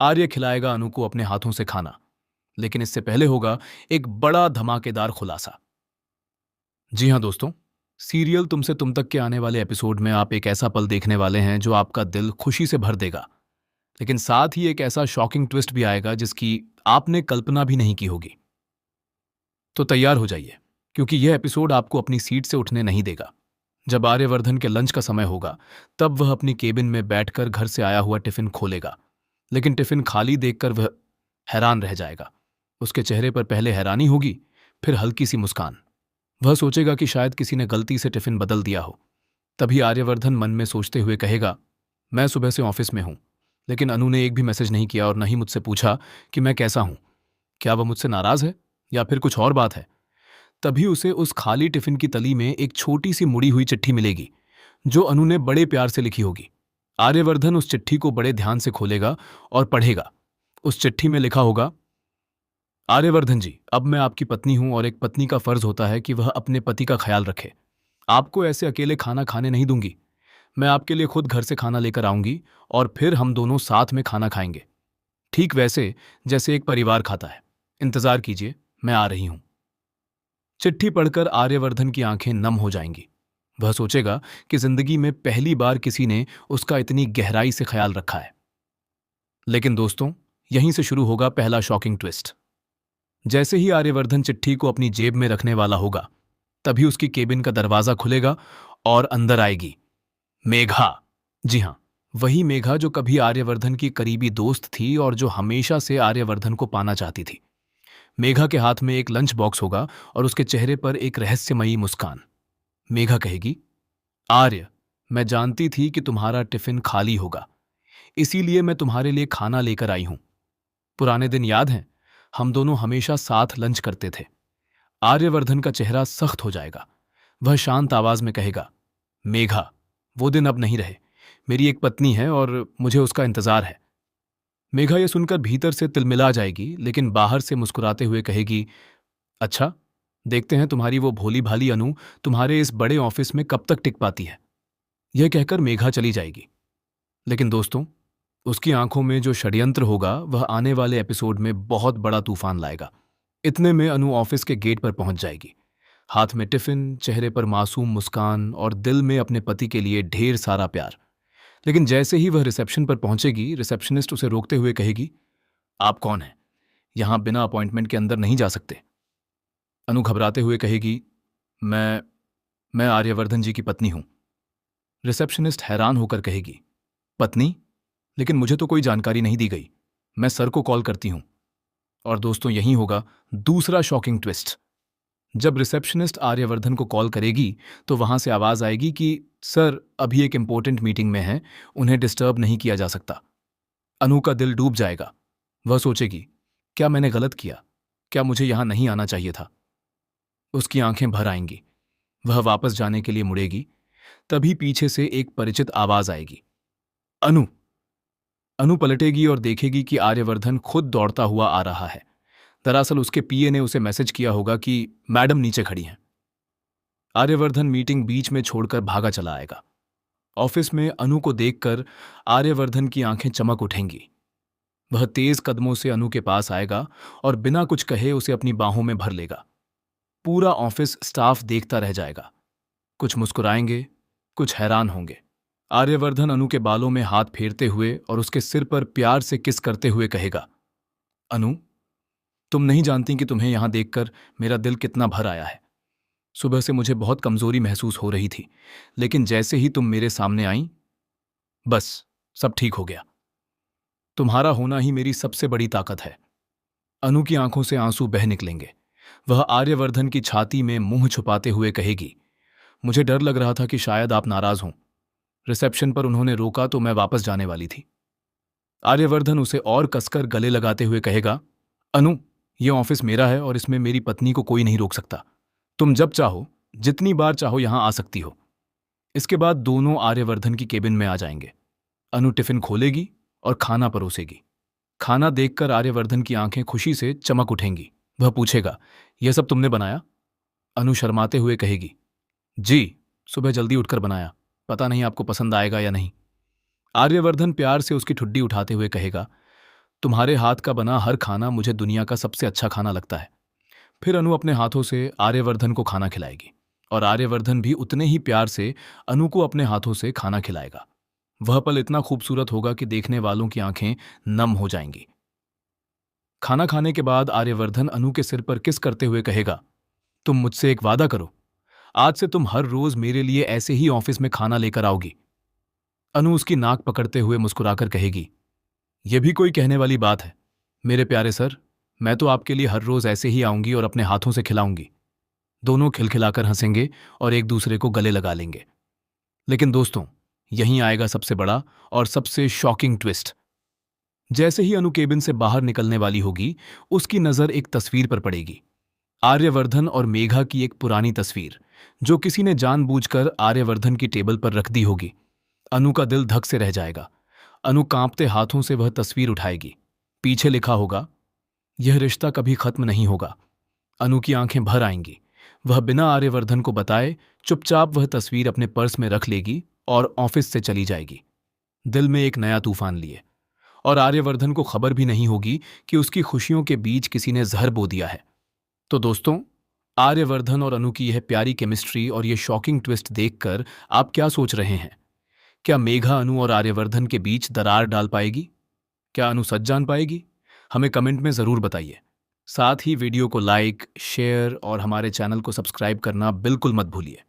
आर्य खिलाएगा अनु को अपने हाथों से खाना, लेकिन इससे पहले होगा एक बड़ा धमाकेदार खुलासा। जी हाँ दोस्तों, सीरियल तुमसे तुम तक के आने वाले एपिसोड में आप एक ऐसा पल देखने वाले हैं जो आपका दिल खुशी से भर देगा, लेकिन साथ ही एक ऐसा शॉकिंग ट्विस्ट भी आएगा जिसकी आपने कल्पना भी नहीं की होगी। तो तैयार हो जाइए, क्योंकि यह एपिसोड आपको अपनी सीट से उठने नहीं देगा। जब आर्यवर्धन के लंच का समय होगा, तब वह अपनी केबिन में बैठकर घर से आया हुआ टिफिन खोलेगा, लेकिन टिफिन खाली देखकर वह हैरान रह जाएगा। उसके चेहरे पर पहले हैरानी होगी, फिर हल्की सी मुस्कान। वह सोचेगा कि शायद किसी ने गलती से टिफिन बदल दिया हो। तभी आर्यवर्धन मन में सोचते हुए कहेगा, मैं सुबह से ऑफिस में हूं, लेकिन अनु ने एक भी मैसेज नहीं किया और न ही मुझसे पूछा कि मैं कैसा हूं। क्या वह मुझसे नाराज है या फिर कुछ और बात है? तभी उसे उस खाली टिफिन की तली में एक छोटी सी मुड़ी हुई चिट्ठी मिलेगी, जो अनु ने बड़े प्यार से लिखी होगी। आर्यवर्धन उस चिट्ठी को बड़े ध्यान से खोलेगा और पढ़ेगा। उस चिट्ठी में लिखा होगा, आर्यवर्धन जी, अब मैं आपकी पत्नी हूं और एक पत्नी का फर्ज होता है कि वह अपने पति का ख्याल रखे। आपको ऐसे अकेले खाना खाने नहीं दूंगी। मैं आपके लिए खुद घर से खाना लेकर आऊंगी और फिर हम दोनों साथ में खाना खाएंगे, ठीक वैसे जैसे एक परिवार खाता है। इंतजार कीजिए, मैं आ रही हूं। चिट्ठी पढ़कर आर्यवर्धन की आंखें नम हो जाएंगी। वह सोचेगा कि जिंदगी में पहली बार किसी ने उसका इतनी गहराई से ख्याल रखा है। लेकिन दोस्तों, यहीं से शुरू होगा पहला शॉकिंग ट्विस्ट। जैसे ही आर्यवर्धन चिट्ठी को अपनी जेब में रखने वाला होगा, तभी उसकी केबिन का दरवाजा खुलेगा और अंदर आएगी मेघा। जी हां, वही मेघा जो कभी आर्यवर्धन की करीबी दोस्त थी और जो हमेशा से आर्यवर्धन को पाना चाहती थी। मेघा के हाथ में एक लंच बॉक्स होगा और उसके चेहरे पर एक रहस्यमयी मुस्कान। मेघा कहेगी, आर्य, मैं जानती थी कि तुम्हारा टिफिन खाली होगा, इसीलिए मैं तुम्हारे लिए खाना लेकर आई हूं। पुराने दिन याद हैं? हम दोनों हमेशा साथ लंच करते थे। आर्यवर्धन का चेहरा सख्त हो जाएगा। वह शांत आवाज में कहेगा, मेघा, वो दिन अब नहीं रहे। मेरी एक पत्नी है और मुझे उसका इंतजार है। मेघा यह सुनकर भीतर से तिलमिला जाएगी, लेकिन बाहर से मुस्कुराते हुए कहेगी, अच्छा, देखते हैं तुम्हारी वो भोली भाली अनु तुम्हारे इस बड़े ऑफिस में कब तक टिक पाती है। यह कहकर मेघा चली जाएगी। लेकिन दोस्तों, उसकी आंखों में जो षड्यंत्र होगा वह आने वाले एपिसोड में बहुत बड़ा तूफान लाएगा। इतने में अनु ऑफिस के गेट पर पहुंच जाएगी, हाथ में टिफिन, चेहरे पर मासूम मुस्कान और दिल में अपने पति के लिए ढेर सारा प्यार। लेकिन जैसे ही वह रिसेप्शन पर पहुंचेगी, रिसेप्शनिस्ट उसे रोकते हुए कहेगी, आप कौन हैं? यहां बिना अपॉइंटमेंट के अंदर नहीं जा सकते। अनु घबराते हुए कहेगी, मैं आर्यवर्धन जी की पत्नी हूं। रिसेप्शनिस्ट हैरान होकर कहेगी, पत्नी? लेकिन मुझे तो कोई जानकारी नहीं दी गई। मैं सर को कॉल करती हूं। और दोस्तों, यही होगा दूसरा शॉकिंग ट्विस्ट। जब रिसेप्शनिस्ट आर्यवर्धन को कॉल करेगी, तो वहां से आवाज आएगी कि सर अभी एक इंपॉर्टेंट मीटिंग में हैं, उन्हें डिस्टर्ब नहीं किया जा सकता। अनु का दिल डूब जाएगा। वह सोचेगी, क्या मैंने गलत किया? क्या मुझे यहां नहीं आना चाहिए था? उसकी आंखें भर आएंगी। वह वापस जाने के लिए मुड़ेगी, तभी पीछे से एक परिचित आवाज आएगी, अनु। अनु पलटेगी और देखेगी कि आर्यवर्धन खुद दौड़ता हुआ आ रहा है। दरअसल उसके पीए ने उसे मैसेज किया होगा कि मैडम नीचे खड़ी हैं। आर्यवर्धन मीटिंग बीच में छोड़कर भागा चला आएगा। ऑफिस में अनु को देखकर आर्यवर्धन की आंखें चमक उठेंगी। वह तेज कदमों से अनु के पास आएगा और बिना कुछ कहे उसे अपनी बाहों में भर लेगा। पूरा ऑफिस स्टाफ देखता रह जाएगा। कुछ मुस्कुराएंगे, कुछ हैरान होंगे। आर्यवर्धन अनु के बालों में हाथ फेरते हुए और उसके सिर पर प्यार से किस करते हुए कहेगा, अनु, तुम नहीं जानती कि तुम्हें यहां देखकर मेरा दिल कितना भर आया है। सुबह से मुझे बहुत कमजोरी महसूस हो रही थी, लेकिन जैसे ही तुम मेरे सामने आई, बस सब ठीक हो गया। तुम्हारा होना ही मेरी सबसे बड़ी ताकत है। अनु की आंखों से आंसू बह निकलेंगे। वह आर्यवर्धन की छाती में मुंह छुपाते हुए कहेगी, मुझे डर लग रहा था कि शायद आप नाराज हों। रिसेप्शन पर उन्होंने रोका तो मैं वापस जाने वाली थी। आर्यवर्धन उसे और कसकर गले लगाते हुए कहेगा, अनु, यह ऑफिस मेरा है और इसमें मेरी पत्नी को कोई नहीं रोक सकता। तुम जब चाहो, जितनी बार चाहो यहां आ सकती हो। इसके बाद दोनों आर्यवर्धन की केबिन में आ जाएंगे। अनु टिफिन खोलेगी और खाना परोसेगी। खाना देखकर आर्यवर्धन की आंखें खुशी से चमक उठेंगी। वह पूछेगा, यह सब तुमने बनाया? अनु शर्माते हुए कहेगी, जी, सुबह जल्दी उठकर बनाया। पता नहीं आपको पसंद आएगा या नहीं। आर्यवर्धन प्यार से उसकी ठुड्डी उठाते हुए कहेगा, तुम्हारे हाथ का बना हर खाना मुझे दुनिया का सबसे अच्छा खाना लगता है। फिर अनु अपने हाथों से आर्यवर्धन को खाना खिलाएगी और आर्यवर्धन भी उतने ही प्यार से अनु को अपने हाथों से खाना खिलाएगा। वह पल इतना खूबसूरत होगा कि देखने वालों की आंखें नम हो जाएंगी। खाना खाने के बाद आर्यवर्धन अनु के सिर पर किस करते हुए कहेगा, तुम मुझसे एक वादा करो, आज से तुम हर रोज मेरे लिए ऐसे ही ऑफिस में खाना लेकर आओगी। अनु उसकी नाक पकड़ते हुए मुस्कुराकर कहेगी, यह भी कोई कहने वाली बात है मेरे प्यारे सर, मैं तो आपके लिए हर रोज ऐसे ही आऊंगी और अपने हाथों से खिलाऊंगी। दोनों खिलखिलाकर हंसेंगे और एक दूसरे को गले लगा लेंगे। लेकिन दोस्तों, यहीं आएगा सबसे बड़ा और सबसे शॉकिंग ट्विस्ट। जैसे ही अनु केबिन से बाहर निकलने वाली होगी, उसकी नजर एक तस्वीर पर पड़ेगी। आर्यवर्धन और मेघा की एक पुरानी तस्वीर, जो किसी ने जानबूझकर आर्यवर्धन की टेबल पर रख दी होगी। अनु का दिल धक से रह जाएगा। अनु कांपते हाथों से वह तस्वीर उठाएगी। पीछे लिखा होगा, यह रिश्ता कभी खत्म नहीं होगा। अनु की आंखें भर आएंगी। वह बिना आर्यवर्धन को बताए चुपचाप वह तस्वीर अपने पर्स में रख लेगी और ऑफिस से चली जाएगी, दिल में एक नया तूफान लिए। और आर्यवर्धन को खबर भी नहीं होगी कि उसकी खुशियों के बीच किसी ने जहर बो दिया है। तो दोस्तों, आर्यवर्धन और अनु की यह प्यारी केमिस्ट्री और यह शॉकिंग ट्विस्ट देखकर आप क्या सोच रहे हैं? क्या मेघा अनु और आर्यवर्धन के बीच दरार डाल पाएगी? क्या अनु सच जान पाएगी? हमें कमेंट में जरूर बताइए। साथ ही वीडियो को लाइक, शेयर और हमारे चैनल को सब्सक्राइब करना बिल्कुल मत भूलिए।